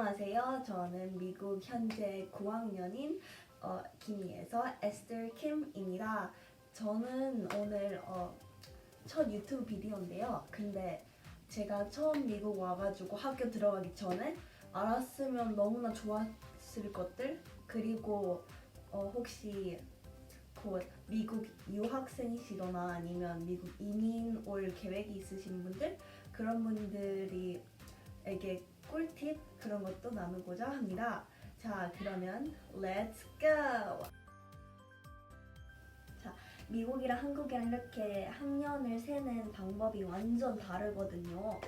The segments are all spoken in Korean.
안녕하세요. 저는 미국 현재 9학년인 김희에서 에스터 킴입니다. 저는 오늘 첫 유튜브 비디오인데요. 근데 제가 처음 미국 와가지고 학교 들어가기 전에 알았으면 너무나 좋았을 것들, 그리고 혹시 곧 미국 유학생이시거나 아니면 미국 이민 올 계획이 있으신 분들, 그런 분들이 에게 꿀팁 그런 것도 나누고자 합니다. 자, 그러면 Let's go! 자, 미국이랑 한국이랑 이렇게 학년을 세는 방법이 완전 다르거든요.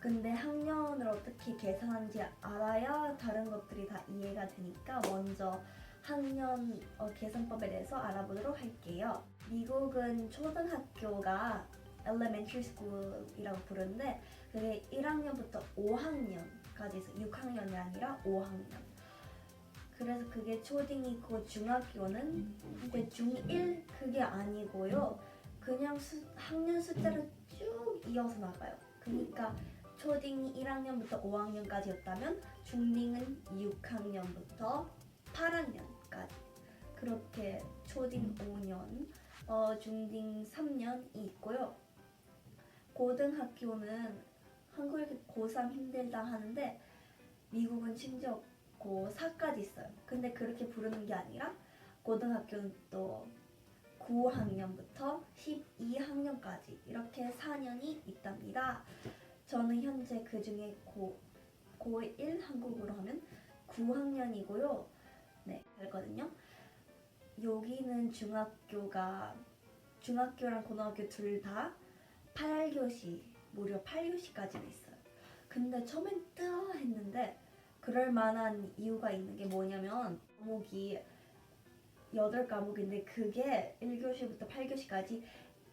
근데 학년을 어떻게 계산하는지 알아야 다른 것들이 다 이해가 되니까 먼저 학년 계산법에 대해서 알아보도록 할게요. 미국은 초등학교가 elementary school이라고 부르는데 그게 1학년부터 5학년까지 있어. 6학년이 아니라 5학년. 그래서 그게 초딩이고 중학교는 근데 중1 그게 아니고요. 그냥 학년 숫자를 쭉 이어서 나가요. 그러니까 초딩이 1학년부터 5학년까지였다면 중딩은 6학년부터 8학년까지. 그렇게 초딩 5년, 중딩 3년이 있고요. 고등학교는 한국에 고3 힘들다 하는데 미국은 심지어 고4까지 있어요. 근데 그렇게 부르는 게 아니라 고등학교는 또 9학년부터 12학년까지 이렇게 4년이 있답니다. 저는 현재 그 중에 고1 한국으로 하면 9학년이고요. 네, 알거든요. 여기는 중학교랑 고등학교 둘 다 8교시, 무려 8교시까지도 있어요. 근데 처음엔 뜨아 했는데 그럴 만한 이유가 있는 게 뭐냐면 과목이 8과목인데 그게 1교시부터 8교시까지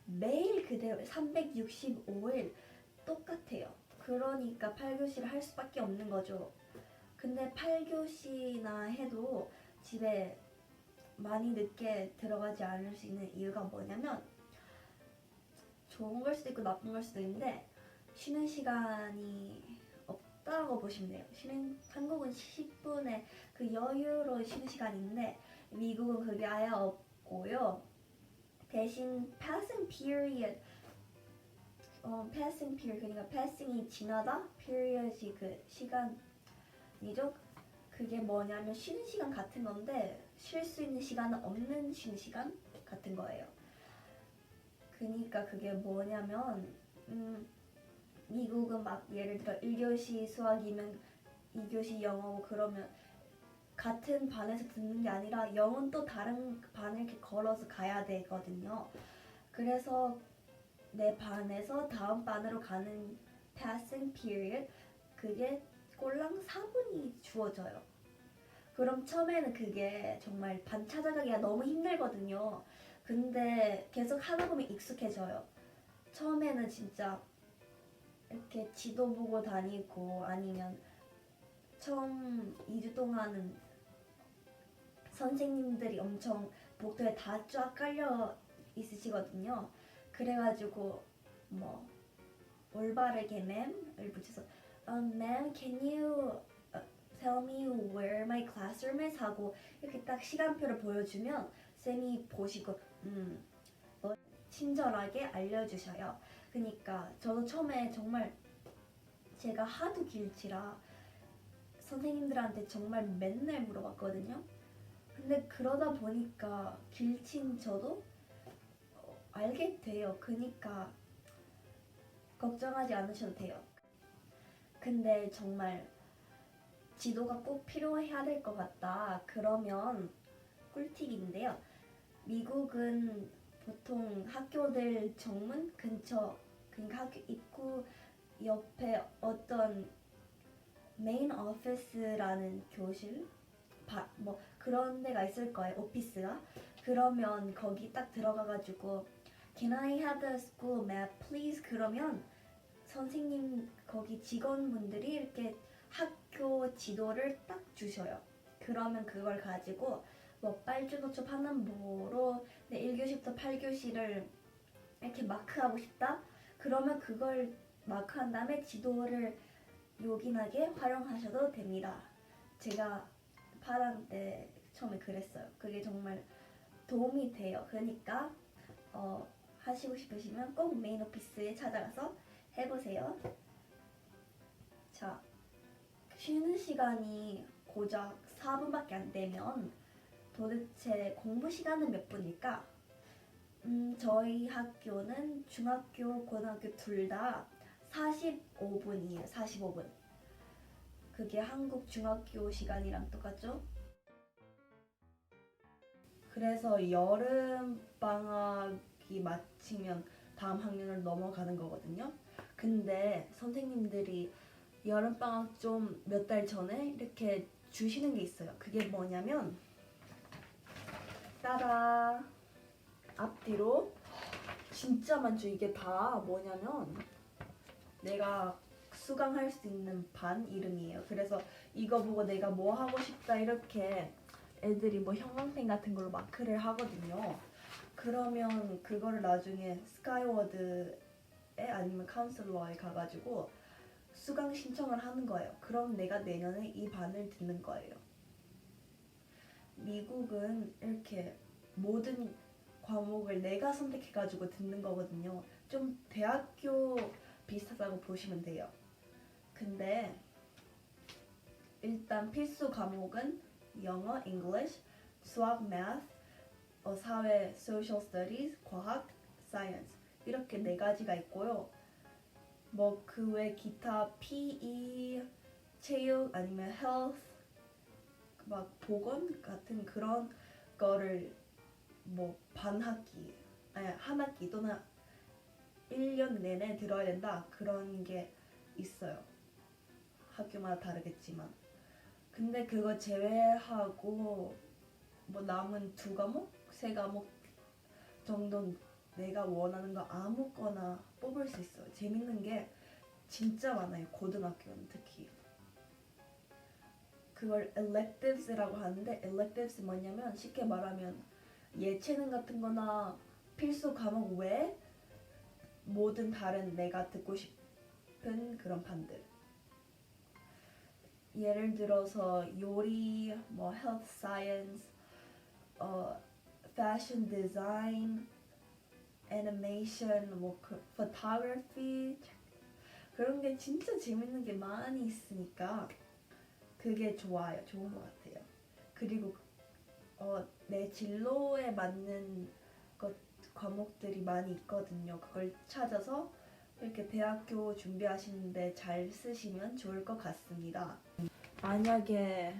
매일 그대로 365일 똑같아요. 그러니까 8교시를 할 수밖에 없는 거죠. 근데 8교시나 해도 집에 많이 늦게 들어가지 않을 수 있는 이유가 뭐냐면 좋은 걸 수도 있고 나쁜 걸 수도 있는데 쉬는 시간이 없다고 보시면 돼요. 한국은 10분의 그 여유로 쉬는 시간인데 미국은 그게 아예 없고요. 대신 passing period, 그러니까 passing이 지나다, period이 그 시간이죠. 그게 뭐냐면 쉬는 시간 같은 건데 쉴 수 있는 시간은 없는 쉬는 시간 같은 거예요. 그러니까 그게 뭐냐면 미국은 막 예를 들어 1교시 수학이면 2교시 영어고 그러면 같은 반에서 듣는 게 아니라 영어는 또 다른 반을 이렇게 걸어서 가야 되거든요. 그래서 내 반에서 다음 반으로 가는 passing period 그게 꼴랑 4분이 주어져요. 그럼 처음에는 그게 정말 반 찾아가기가 너무 힘들거든요. 근데 계속 하다 보면 익숙해져요. 처음에는 진짜 이렇게 지도 보고 다니고 아니면 처음 2주 동안은 선생님들이 엄청 복도에 다 쫙 깔려 있으시거든요. 그래가지고 뭐 올바르게 ma'am을 붙여서 ma'am, can you tell me where my classroom is? 하고 이렇게 딱 시간표를 보여주면 쌤이 보시고 친절하게 알려주셔요. 그러니까 저도 처음에 정말 제가 하도 길치라 선생님들한테 정말 맨날 물어봤거든요. 근데 그러다 보니까 길친 저도 알게 돼요. 그러니까 걱정하지 않으셔도 돼요. 근데 정말 지도가 꼭 필요해야 될 것 같다. 그러면 꿀팁인데요. 미국은 보통 학교들 정문 근처, 그러니까 학교 입구 옆에 어떤 메인 오피스라는 교실, 뭐 그런 데가 있을 거예요. 오피스가. 그러면 거기 딱 들어가가지고 Can I have the school map, please? 그러면 선생님 거기 직원분들이 이렇게 학교 지도를 딱 주셔요. 그러면 그걸 가지고 뭐 빨주노초 파남보로 1교시부터 8교시를 이렇게 마크하고 싶다? 그러면 그걸 마크한 다음에 지도를 요긴하게 활용하셔도 됩니다. 제가 파랑 때 처음에 그랬어요. 그게 정말 도움이 돼요. 그러니까 하시고 싶으시면 꼭 메인 오피스에 찾아가서 해보세요. 자, 쉬는 시간이 고작 4분밖에 안 되면 도대체 공부 시간은 몇 분일까? 저희 학교는 중학교, 고등학교 둘 다 45분이에요. 45분. 그게 한국 중학교 시간이랑 똑같죠? 그래서 여름 방학이 마치면 다음 학년을 넘어가는 거거든요. 근데 선생님들이 여름 방학 좀 몇 달 전에 이렇게 주시는 게 있어요. 그게 뭐냐면 따라 앞뒤로 진짜 많죠. 이게 다 뭐냐면 내가 수강할 수 있는 반 이름이에요. 그래서 이거 보고 내가 뭐 하고 싶다 이렇게 애들이 뭐 형광펜 같은 걸로 마크를 하거든요. 그러면 그거를 나중에 스카이워드에 아니면 카운슬러에 가가지고 수강 신청을 하는 거예요. 그럼 내가 내년에 이 반을 듣는 거예요. 미국은 이렇게 모든 과목을 내가 선택해가지고 듣는 거거든요. 좀 대학교 비슷하다고 보시면 돼요. 근데 일단 필수 과목은 영어, English, 수학, Math, 사회, Social Studies, 과학, Science 이렇게 네 가지가 있고요. 뭐 그 외 기타 PE, 체육 아니면 Health, 막 보건 같은 그런 거를 뭐 반학기, 아니 한 학기 또는 1년 내내 들어야 된다 그런 게 있어요. 학교마다 다르겠지만. 근데 그거 제외하고 뭐 남은 두 과목, 세 과목 정도는 내가 원하는 거 아무거나 뽑을 수 있어요. 재밌는 게 진짜 많아요. 고등학교는 특히. 그걸 electives라고 하는데 electives 뭐냐면 쉽게 말하면 예체능 같은 거나 필수 과목 외에 모든 다른 내가 듣고 싶은 그런 반들. 예를 들어서 요리, 뭐 health science, fashion design, animation, 뭐 photography 그런 게 진짜 재밌는 게 많이 있으니까 그게 좋아요. 좋은 것 같아요. 그리고 내 진로에 맞는 과목들이 많이 있거든요. 그걸 찾아서 이렇게 대학교 준비하시는데 잘 쓰시면 좋을 것 같습니다. 만약에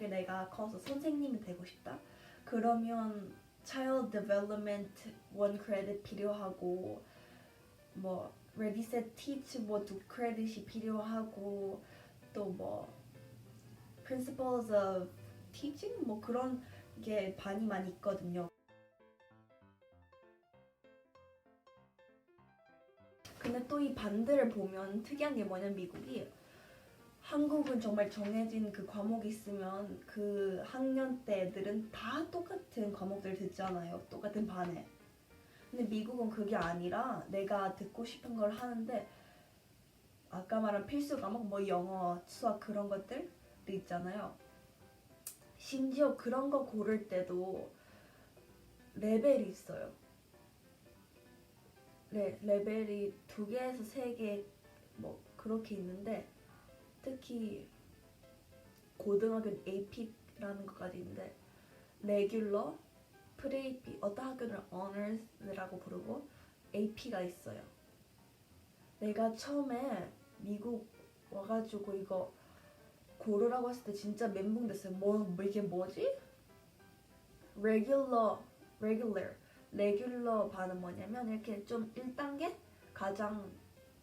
내가 커서 선생님이 되고 싶다? 그러면 Child Development 1 크레딧 필요하고 뭐 Ready Set Teach 뭐 2 크레딧이 필요하고 또 뭐 Principles of Teaching 뭐 그런 게 반이 많이 있거든요. 근데 또 이 반들을 보면 특이한 게 뭐냐면 미국이 한국은 정말 정해진 그 과목이 있으면 그 학년 때 애들은 다 똑같은 과목들 듣잖아요. 똑같은 반에. 근데 미국은 그게 아니라 내가 듣고 싶은 걸 하는데 아까 말한 필수 과목 뭐 영어, 수학 그런 것들이 있잖아요. 심지어 그런 거 고를 때도 레벨이 있어요. 레벨이 2개에서 3개 뭐 그렇게 있는데 특히 고등학교는 AP라는 것까지 있는데 레귤러, 프리-AP, 어떤 학교는 어너스라고 부르고 AP가 있어요. 내가 처음에 미국 와가지고 이거 고르라고 했을 때 진짜 멘붕 됐어요. 이게 뭐지? 레귤러 반은 뭐냐면 이렇게 좀 1단계 가장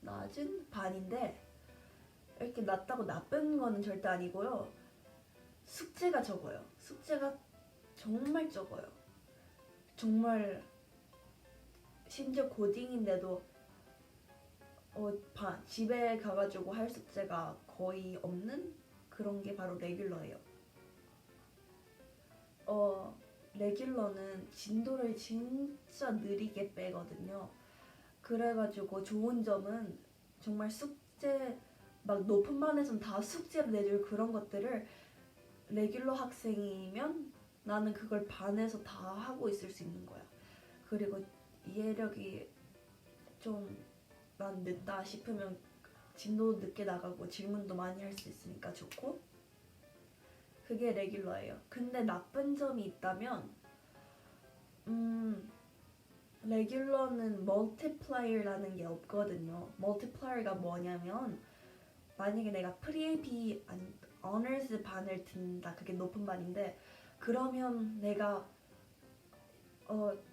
낮은 반인데 이렇게 낮다고 나쁜 거는 절대 아니고요. 숙제가 적어요. 숙제가 정말 적어요. 정말 심지어 고딩인데도 집에 가가지고 할 숙제가 거의 없는 그런 게 바로 레귤러예요. 레귤러는 진도를 진짜 느리게 빼거든요. 그래가지고 좋은 점은 정말 숙제 막 높은 반에선 다 숙제로 내줄 그런 것들을 레귤러 학생이면 나는 그걸 반에서 다 하고 있을 수 있는 거야. 그리고 이해력이 좀 난 늦다 싶으면 진도 늦게 나가고 질문도 많이 할 수 있으니까 좋고, 그게 레귤러예요. 근데 나쁜 점이 있다면 레귤러는 멀티플라이어라는 게 없거든요. 멀티플라이어가 뭐냐면 만약에 내가 프리에이피 아니 어너스 반을 듣는다. 그게 높은 반인데 그러면 내가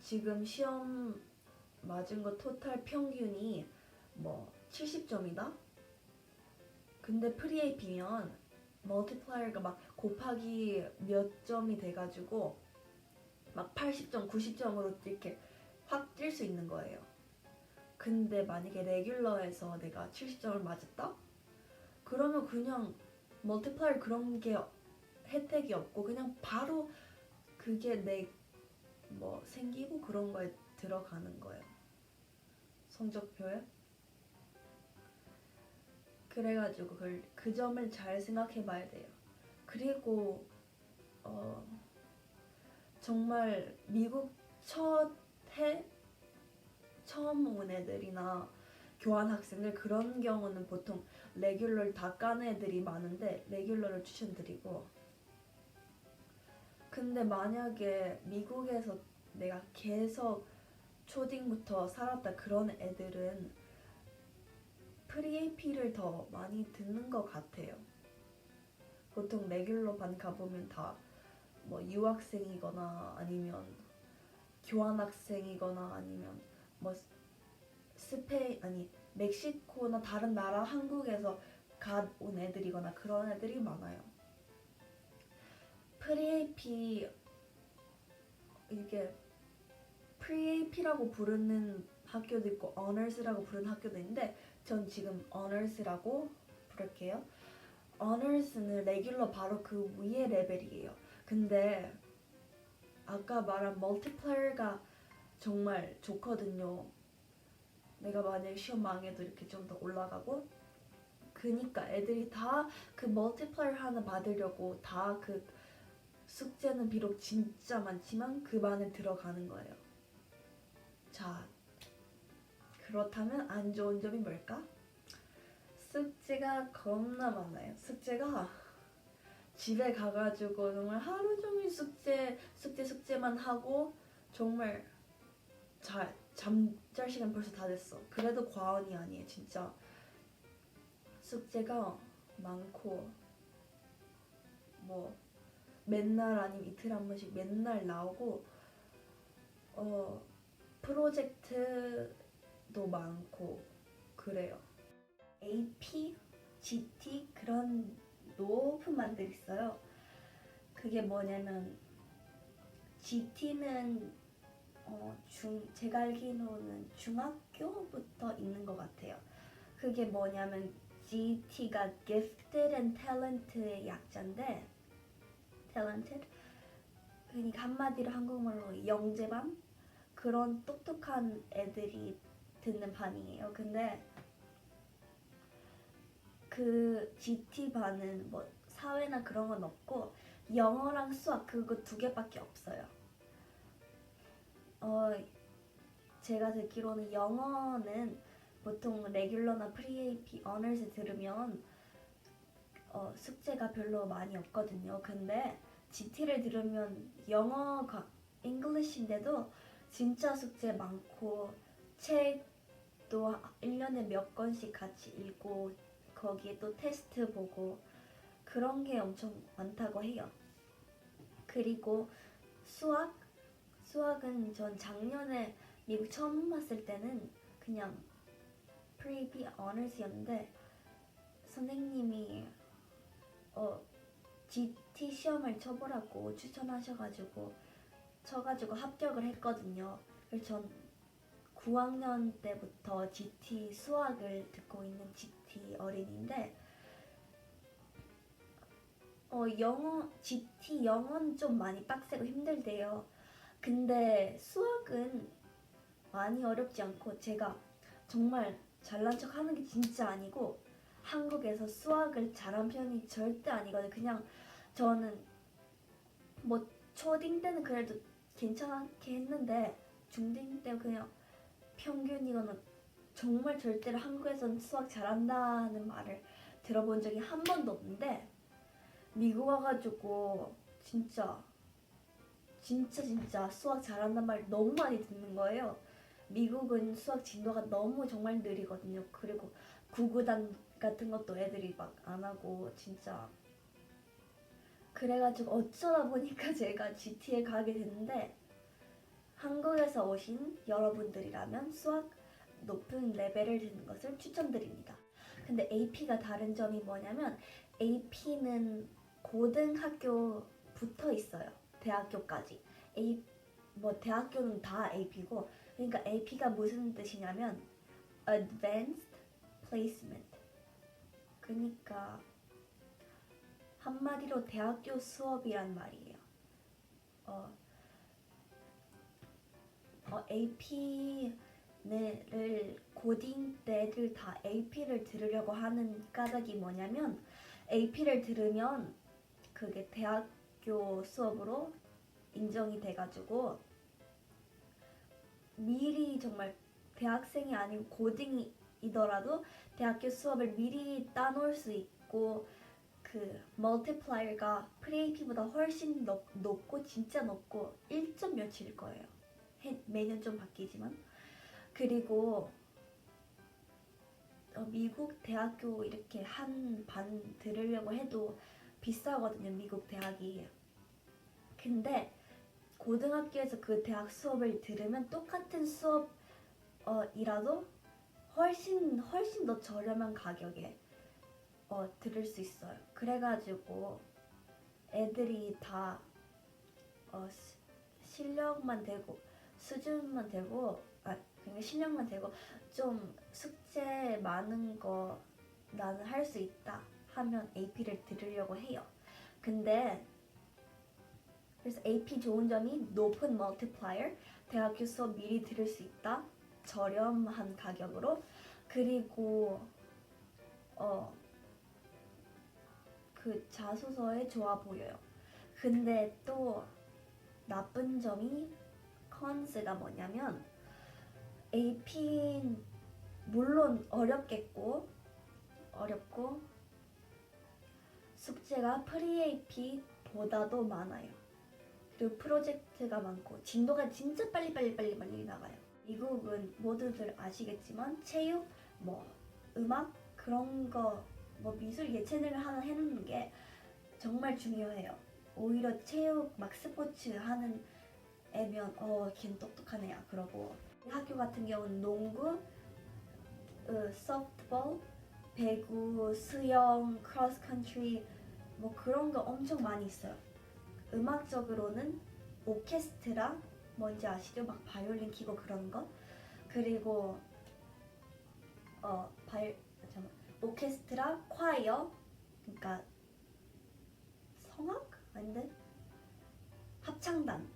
지금 시험 맞은 거 토탈 평균이 뭐 70점이다? 근데 프리에이피면 멀티플라이어가 막 곱하기 몇 점이 돼가지고 막 80점, 90점으로 이렇게 확 뛸 수 있는 거예요. 근데 만약에 레귤러에서 내가 70점을 맞았다? 그러면 그냥 멀티플라이어 그런 게 혜택이 없고 그냥 바로 그게 내 뭐 생기부 그런 거에 들어가는 거예요. 성적표에. 그래가지고 그 점을 잘 생각해 봐야 돼요. 그리고 정말 미국 첫 해 처음 온 애들이나 교환 학생들 그런 경우는 보통 레귤러를 다 까는 애들이 많은데 레귤러를 추천드리고, 근데 만약에 미국에서 내가 계속 초딩부터 살았다 그런 애들은 프리에이피를 더 많이 듣는 것 같아요. 보통 레귤러 반 가보면 다 뭐 유학생이거나 아니면 교환학생이거나 아니면 뭐 멕시코나 다른 나라 한국에서 갓 온 애들이거나 그런 애들이 많아요. 프리에이피 이게 프리에이피라고 부르는 학교도 있고 어너스라고 부르는 학교도 있는데 전 지금 어너스라고 부를게요. 어너스는 레귤러 바로 그 위의 레벨이에요. 근데 아까 말한 멀티플라이어가 정말 좋거든요. 내가 만약에 시험 망해도 이렇게 좀 더 올라가고, 그니까 애들이 다 그 멀티플라이어 하나 받으려고 다 그 숙제는 비록 진짜 많지만 그 반에 들어가는 거예요. 자, 그렇다면 안 좋은 점이 뭘까? 숙제가 겁나 많아요. 숙제가 집에 가가지고 정말 하루 종일 숙제만 하고 정말 잠잘 시간 벌써 다 됐어. 그래도 과언이 아니에요. 진짜 숙제가 많고 뭐 맨날 아니면 이틀에 한 번씩 맨날 나오고 프로젝트도 많고 그래요. AP, GT 그런 높은 반들 있어요. 그게 뭐냐면 GT는 제가 알기로는 중학교부터 있는 것 같아요. 그게 뭐냐면 GT가 Gifted and Talented의 약자인데 Talented? 그러니까 한마디로 한국말로 영재반? 그런 똑똑한 애들이 듣는 반이에요. 근데 그 GT반은 뭐 사회나 그런 건 없고 영어랑 수학 그거 두 개밖에 없어요. 제가 듣기로는 영어는 보통 레귤러나 프리에이피 어너스 들으면 숙제가 별로 많이 없거든요. 근데 GT를 들으면 영어가 잉글리시인데도 진짜 숙제 많고 책도 1년에 몇 권씩 같이 읽고 거기에 또 테스트 보고 그런 게 엄청 많다고 해요. 그리고 수학은 전 작년에 미국 처음 왔을 때는 그냥 프리피 어너스였는데 선생님이 GT 시험을 쳐보라고 추천하셔가지고 쳐가지고 합격을 했거든요. 그래서 전 9학년 때부터 GT 수학을 듣고 있는 GT 어린이인데 GT 영어는 좀 많이 빡세고 힘들대요. 근데 수학은 많이 어렵지 않고 제가 정말 잘난 척 하는 게 진짜 아니고 한국에서 수학을 잘한 편이 절대 아니거든요. 그냥 저는 뭐 초딩 때는 그래도 괜찮게 했는데 중딩 때 그냥 평균이거나 정말 절대로 한국에서는 수학 잘한다는 말을 들어본 적이 한 번도 없는데 미국 와가지고 진짜 수학 잘한다는 말 너무 많이 듣는 거예요. 미국은 수학 진도가 너무 정말 느리거든요. 그리고 구구단 같은 것도 애들이 막 안 하고 진짜 그래가지고 어쩌다 보니까 제가 GT에 가게 됐는데 한국에서 오신 여러분들이라면 수학 높은 레벨을 듣는 것을 추천드립니다. 근데 AP가 다른 점이 뭐냐면 AP는 고등학교부터 있어요. 대학교까지. 뭐 대학교는 다 AP고 그러니까 AP가 무슨 뜻이냐면 Advanced Placement. 그러니까 한마디로 대학교 수업이란 말이에요. AP를 고딩 때들 다 AP를 들으려고 하는 까닭이 뭐냐면 AP를 들으면 그게 대학교 수업으로 인정이 돼가지고 미리 정말 대학생이 아니고 고딩이더라도 대학교 수업을 미리 따놓을 수 있고 그 멀티플라이어가 프리AP보다 훨씬 높고 진짜 높고 1점 몇일 거예요. 매년 좀 바뀌지만 그리고 미국 대학교 이렇게 한 반 들으려고 해도 비싸거든요. 미국 대학이. 근데 고등학교에서 그 대학 수업을 들으면 똑같은 수업이라도 훨씬 더 저렴한 가격에 들을 수 있어요. 그래가지고 애들이 다 실력만 되고 수준만 되고 그냥 실력만 되고 좀 숙제 많은 거 나는 할 수 있다 하면 AP를 들으려고 해요. 근데 그래서 AP 좋은 점이 높은 멀티플라이어, 대학교 수업 미리 들을 수 있다, 저렴한 가격으로, 그리고 그 자소서에 좋아 보여요. 근데 또 나쁜 점이 컨스가 뭐냐면 AP 물론 어렵고 숙제가 프리-AP보다도 많아요. 그리고 프로젝트가 많고 진도가 진짜 빨리 나가요. 미국은 모두들 아시겠지만 체육, 뭐 음악 그런 거, 뭐 미술 예체능을 하나 해놓는 게 정말 중요해요. 오히려 체육 막 스포츠 하는 애면 걔는 똑똑한 애야 그러고 학교 같은 경우는 농구, 소프트볼, 배구, 수영, 크로스컨트리 뭐 그런 거 엄청 많이 있어요. 음악적으로는 오케스트라 뭔지 아시죠? 막 바이올린 키고 그런 거. 그리고 오케스트라, 콰이어, 그러니까 성악? 아닌데? 합창단,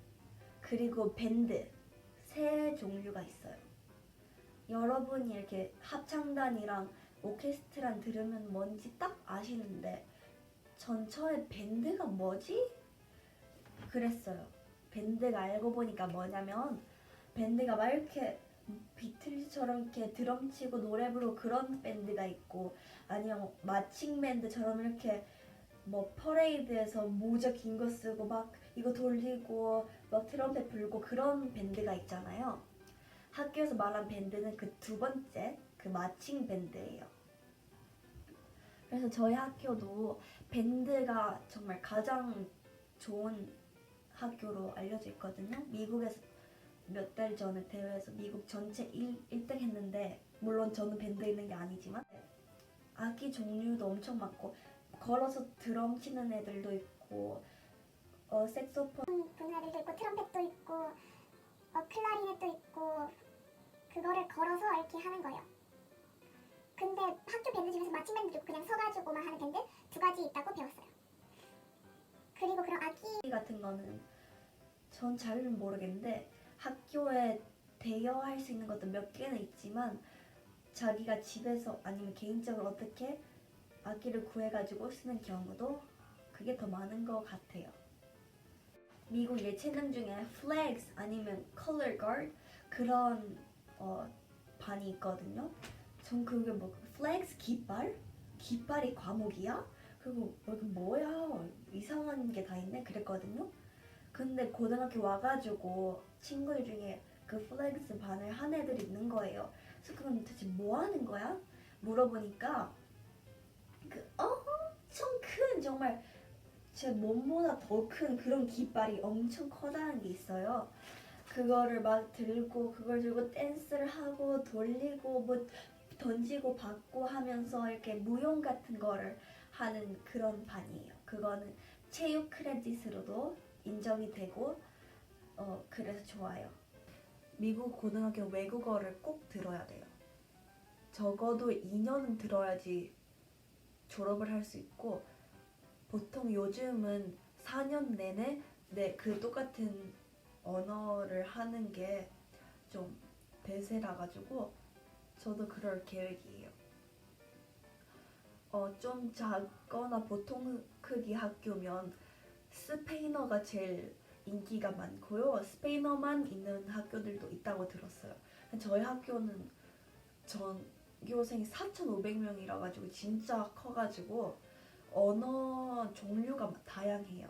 그리고 밴드 세 종류가 있어요. 여러분이 이렇게 합창단이랑 오케스트라 들으면 뭔지 딱 아시는데 전 처음에 밴드가 뭐지? 그랬어요. 밴드가 알고 보니까 뭐냐면 밴드가 막 이렇게 비틀즈처럼 이렇게 드럼 치고 노래 부르고 그런 밴드가 있고 아니면 마칭 밴드처럼 이렇게 뭐 퍼레이드에서 모자 긴 거 쓰고 막 이거 돌리고 막 트럼펫 불고 그런 밴드가 있잖아요. 학교에서 말한 밴드는 그 두 번째 그 마칭 밴드예요. 그래서 저희 학교도 밴드가 정말 가장 좋은 학교로 알려져 있거든요. 미국에서 몇 달 전에 대회에서 미국 전체 1등 했는데 물론 저는 밴드에 있는 게 아니지만 악기 종류도 엄청 많고 걸어서 드럼 치는 애들도 있고 색소폰 부는 애들도 있고 트럼펫도 있고 클라리넷도 있고 그거를 걸어서 이렇게 하는 거예요. 근데 학교 밴드 중에서 마침 밴드도 있고 그냥 서가지고만 하는 밴드 두 가지 있다고 배웠어요. 그리고 그런 악기 같은 거는 전 잘 모르겠는데 학교에 대여할 수 있는 것도 몇 개는 있지만 자기가 집에서 아니면 개인적으로 어떻게 악기를 구해가지고 쓰는 경우도 그게 더 많은 것 같아요. 미국 예체능 중에 flags 아니면 color guard 그런 반이 있거든요. 전 그게 뭐 flags 깃발? 깃발이 과목이야? 그리고 뭐야 이상한 게 다 있네 그랬거든요. 근데 고등학교 와가지고 친구들 중에 그 flags 반을 한 애들이 있는 거예요. 그래서 그건 대체 뭐 하는 거야? 물어보니까 그 엄청 큰 정말 제 몸보다 더 큰 그런 깃발이 엄청 커다란 게 있어요. 그거를 막 들고 그걸 들고 댄스를 하고 돌리고 뭐 던지고 받고 하면서 이렇게 무용 같은 거를 하는 그런 반이에요. 그거는 체육 크레딧으로도 인정이 되고 그래서 좋아요. 미국 고등학교 외국어를 꼭 들어야 돼요. 적어도 2년은 들어야지 졸업을 할 수 있고 보통 요즘은 4년 내내 그 똑같은 언어를 하는 게 좀 대세라 가지고 저도 그럴 계획이에요. 좀 작거나 보통 크기 학교면 스페인어가 제일 인기가 많고요. 스페인어만 있는 학교들도 있다고 들었어요. 저희 학교는 전교생이 4,500명이라 가지고 진짜 커가지고 언어 종류가 다양해요.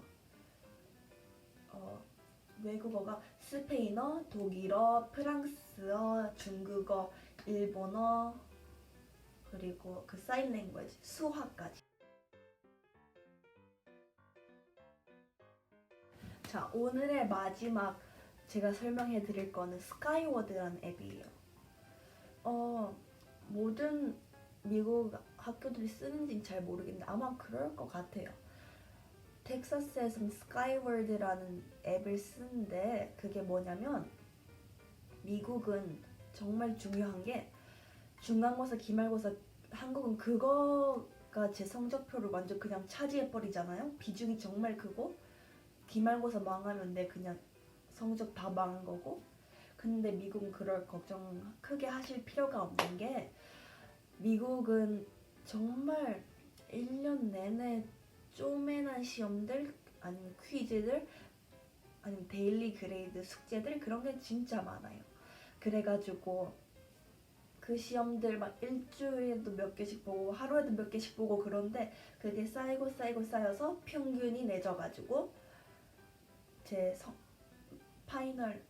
외국어가 스페인어, 독일어, 프랑스어, 중국어, 일본어 그리고 그 사인 랭귀지 수화까지. 자, 오늘의 마지막 제가 설명해 드릴 거는 스카이워드라는 앱이에요. 모든 미국 학교들이 쓰는지는 잘 모르겠는데 아마 그럴 것 같아요. 텍사스에서는 스카이워드라는 앱을 쓰는데 그게 뭐냐면 미국은 정말 중요한 게 중간고사, 기말고사 한국은 그거가 제 성적표를 완전 그냥 차지해버리잖아요. 비중이 정말 크고 기말고사 망하면 내 그냥 성적 다 망한 거고 근데 미국은 그럴 걱정 크게 하실 필요가 없는 게 미국은 정말 1년 내내 쪼매난 시험들 아니면 퀴즈들 아니면 데일리 그레이드 숙제들 그런 게 진짜 많아요. 그래가지고 그 시험들 막 일주일에도 몇 개씩 보고 하루에도 몇 개씩 보고 그런데 그게 쌓이고 쌓여서 평균이 내져가지고 제 파이널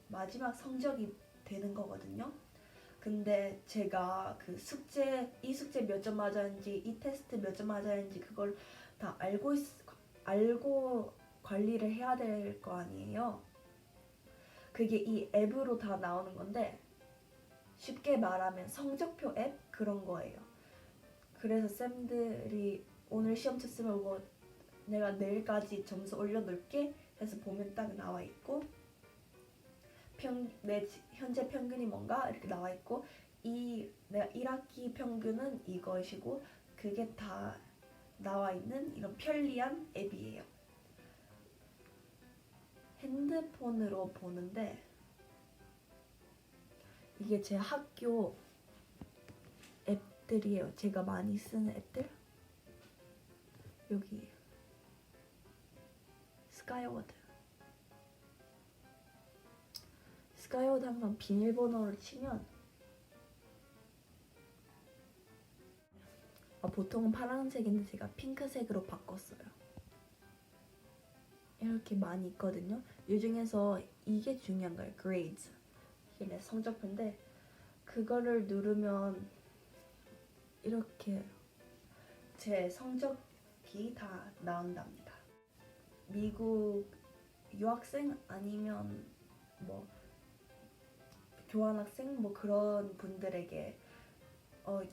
마지막 성적이 되는 거거든요. 근데 제가 그 이 숙제 몇 점 맞았는지 이 테스트 몇 점 맞았는지 그걸 다 알고 관리를 해야 될 거 아니에요. 그게 이 앱으로 다 나오는 건데 쉽게 말하면 성적표 앱 그런 거예요. 그래서 쌤들이 오늘 시험 쳤으면 뭐 내가 내일까지 점수 올려놓을게 해서 보면 딱 나와 있고 내 현재 평균이 뭔가 이렇게 나와 있고 내가 1학기 평균은 이것이고 그게 다 나와 있는 이런 편리한 앱이에요. 핸드폰으로 보는데 이게 제 학교 앱들이에요. 제가 많이 쓰는 앱들. 여기 스카이워드 한번 비밀번호를 치면 보통은 파란색인데 제가 핑크색으로 바꿨어요. 이렇게 많이 있거든요. 이 중에서 이게 중요한 거예요. grades. 이게 내 성적표인데 그거를 누르면 이렇게 제 성적이 다 나온답니다. 미국 유학생 아니면 뭐 교환학생 뭐 그런 분들에게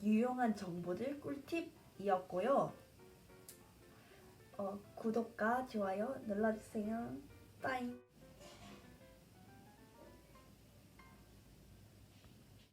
유용한 정보들 꿀팁이었고요. 구독과 좋아요 눌러주세요. 빠이.